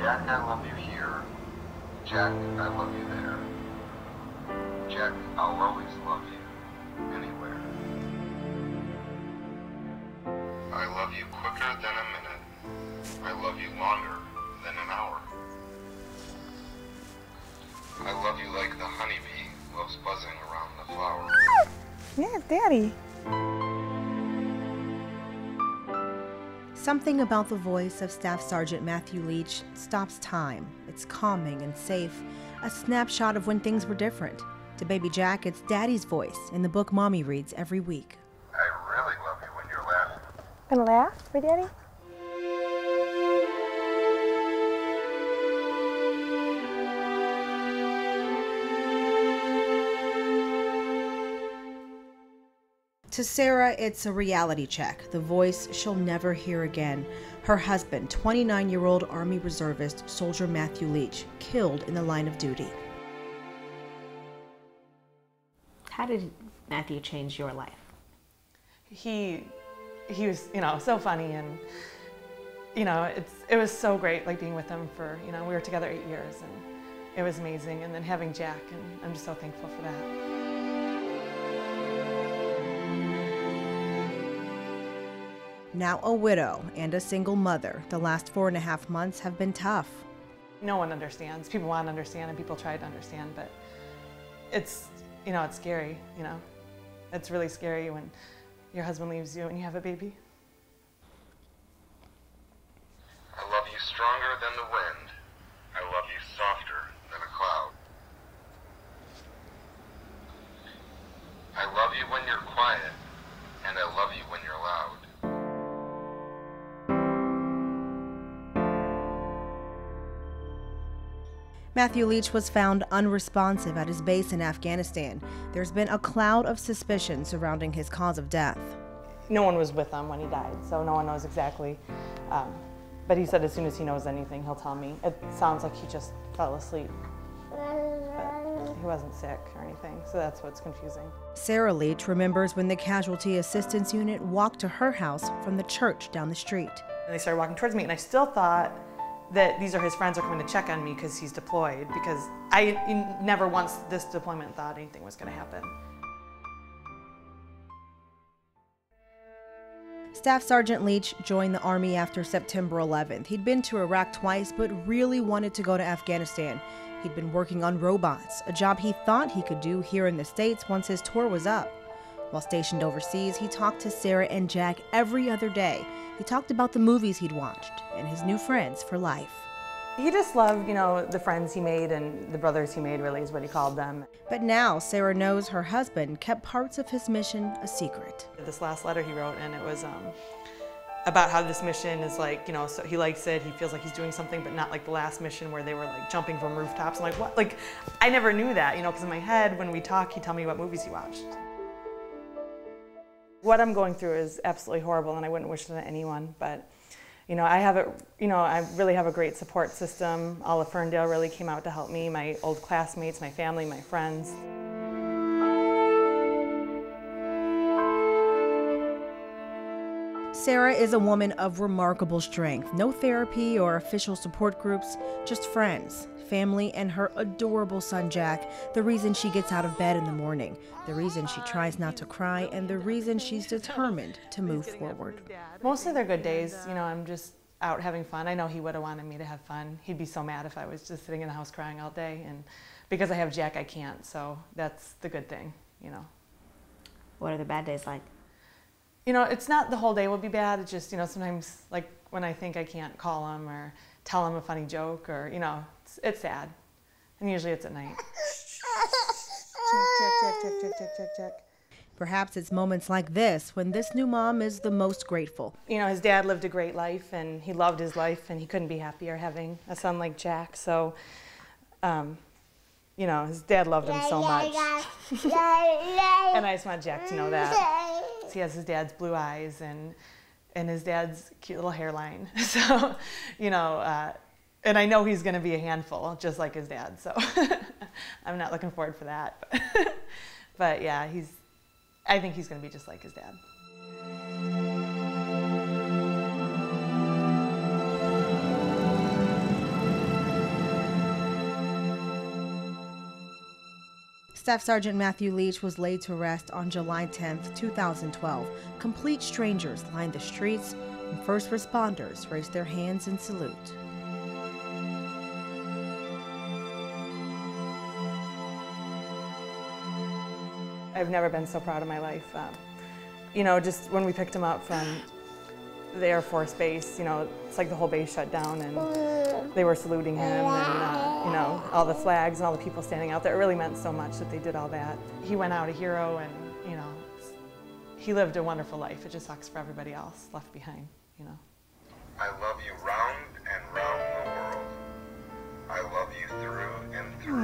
Jack, I love you here. Jack, I love you there. Jack, I'll always love you. Anywhere. I love you quicker than a minute. I love you longer than an hour. I love you like the honeybee loves buzzing around the flower. Yeah, Daddy. Something about the voice of Staff Sergeant Matthew Leach stops time. It's calming and safe, a snapshot of when things were different. To baby Jack, it's Daddy's voice in the book Mommy reads every week. I really love you when you're laughing. Gonna laugh for Daddy? To Sarah, it's a reality check, the voice she'll never hear again. Her husband, 29-year-old Army reservist Soldier Matthew Leach, killed in the line of duty. How did Matthew change your life? He was, so funny, and it was so great, like being with him for, we were together 8 years, and it was amazing. And then having Jack, and I'm just so thankful for that. Now a widow and a single mother, the last 4.5 months have been tough. No one understands. People want to understand, and people try to understand, but it's, it's scary, It's really scary when your husband leaves you and you have a baby. I love you stronger than the wind. I love you softer than a cloud. I love you when you're quiet, and I love you when you're loud. Matthew Leach was found unresponsive at his base in Afghanistan. There's been a cloud of suspicion surrounding his cause of death. No one was with him when he died, so no one knows exactly. But he said as soon as he knows anything, he'll tell me. It sounds like he just fell asleep, but he wasn't sick or anything, so that's what's confusing. Sarah Leach remembers when the Casualty Assistance Unit walked to her house from the church down the street. And they started walking towards me, and I still thought that these are his friends are coming to check on me because he's deployed, because I never once this deployment thought anything was going to happen. Staff Sergeant Leach joined the Army after September 11th. He'd been to Iraq twice, but really wanted to go to Afghanistan. He'd been working on robots, a job he thought he could do here in the States once his tour was up. While stationed overseas, he talked to Sarah and Jack every other day. He talked about the movies he'd watched and his new friends for life. He just loved, the friends he made and the brothers he made, really, is what he called them. But now Sarah knows her husband kept parts of his mission a secret. This last letter he wrote, and it was about how this mission is like, so he likes it, he feels like he's doing something, but not like the last mission where they were like jumping from rooftops. I'm like, what? Like, I never knew that, because in my head, when we talk, he'd tell me what movies he watched. What I'm going through is absolutely horrible, and I wouldn't wish it on anyone, but I really have a great support system. All of Ferndale really came out to help me, my old classmates, my family, my friends. Sarah is a woman of remarkable strength. No therapy or official support groups, just friends, family, and her adorable son Jack, the reason she gets out of bed in the morning, the reason she tries not to cry, and the reason she's determined to move forward. Mostly they're good days. I'm just out having fun. I know he would have wanted me to have fun. He'd be so mad if I was just sitting in the house crying all day, and because I have Jack, I can't, so that's the good thing, What are the bad days like? It's not the whole day will be bad. It's just, sometimes like when I think I can't call him or tell him a funny joke or, it's sad. And usually it's at night. Check. Perhaps it's moments like this when this new mom is the most grateful. His dad lived a great life, and he loved his life, and he couldn't be happier having a son like Jack. So, his dad loved him so much. And I just want Jack to know that. He has his dad's blue eyes and his dad's cute little hairline. So, and I know he's going to be a handful, just like his dad. So I'm not looking forward for that. But yeah, I think he's going to be just like his dad. Staff Sergeant Matthew Leach was laid to rest on July 10, 2012. Complete strangers lined the streets, and first responders raised their hands in salute. I've never been so proud of my life. You know, just when we picked him up from the Air Force Base, you know, it's like the whole base shut down and they were saluting him and, you know, all the flags and all the people standing out there. It really meant so much that they did all that. He went out a hero and, you know, he lived a wonderful life. It just sucks for everybody else left behind, you know. I love you round and round the world. I love you through and through.